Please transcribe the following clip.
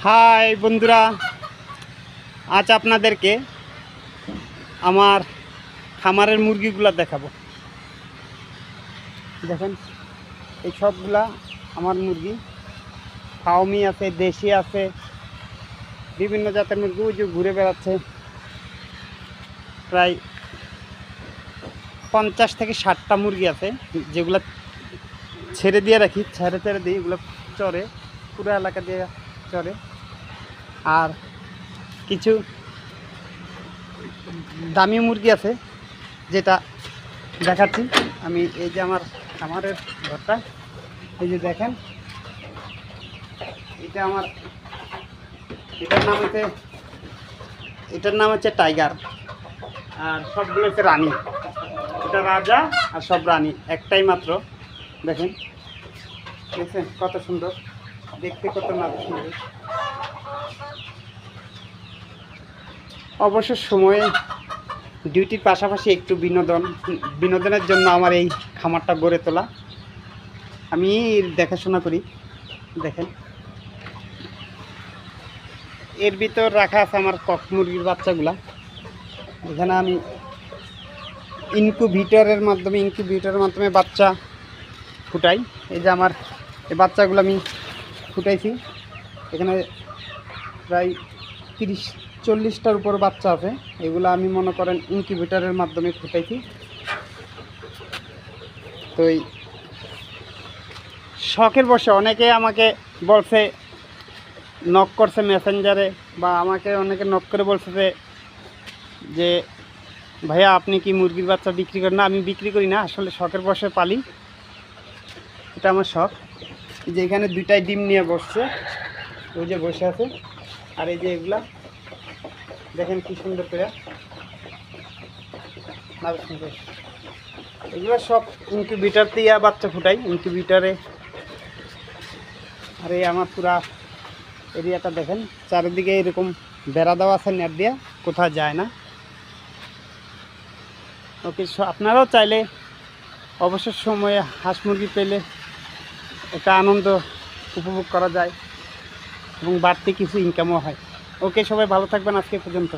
High বন্ধুরা, আজ আপনাদেরকে আমার খামারের মুরগিগুলা দেখাবো। দেখেন, এই সবগুলা আমার মুরগি। ফার্মি আছে, দেশি আছে, বিভিন্ন জাতের মুরগি ওই যে ঘুরে বেড়াচ্ছে। প্রায় 50 থেকে 60টা মুরগি আছে, যেগুলো ছেড়ে দিয়ে রাখি, ছেড়ে দিই। এগুলো চরে, পুরো এলাকা দিয়ে চরে। আর কিছু দামি মুরগি আছে, যেটা দেখাচ্ছি আমি। এই যে আমার খামারের ঘরটা, এই যে দেখেন, এটা আমার, এটার নাম হচ্ছে টাইগার। আর সবগুলো হচ্ছে রানী। এটা রাজা আর সব রানী, একটাই মাত্র। দেখেন, দেখছেন কত সুন্দর দেখতে, কত না সুন্দর। অবসর সময়ে ডিউটির পাশাপাশি একটু বিনোদনের জন্য আমার এই খামারটা গড়ে তোলা। আমি দেখাশোনা করি। দেখেন, এর ভিতর রাখা আছে আমার কক মুরগির বাচ্চাগুলা। এখানে আমি ইনকিউবেটরের মাধ্যমে বাচ্চা ফুটাই। এই যে আমার এই বাচ্চাগুলো আমি ফুটাইছি। এখানে প্রায় 30-40টার উপর বাচ্চা আছে। এগুলো আমি মনে করেন ইনকিউবেটরের মাধ্যমে ফুটাইছি। তো এই শখের বসে অনেকে আমাকে বলছে, নক করছে মেসেঞ্জারে, বা আমাকে অনেকে নক করে বলছে যে ভাইয়া আপনি কি মুরগির বাচ্চা বিক্রি করেন? না, আমি বিক্রি করি না, আসলে শখের বসে পালি। এটা আমার শখ। যে এখানে 2টাই ডিম নিয়ে বসছে, ওই যে বসে আছে। আর এই যে এগুলা দেখেন কি সুন্দর করে, এগুলো সব ইনকিউবেটর দিয়ে বাচ্চা ফুটাই, ইনকিউবেটরে। আর এই আমার পুরা এরিয়াটা দেখেন, চারিদিকে এরকম বেড়া দেওয়া আছে, নেট দিয়ে, কোথাও যায় না। ওকে, আপনারাও চাইলে অবসর সময়ে হাঁস মুরগি পেলে একটা আনন্দ উপভোগ করা যায় এবং বাড়তি কিছু ইনকামও হয়। ওকে, সবাই ভালো থাকবেন, আজকে পর্যন্ত।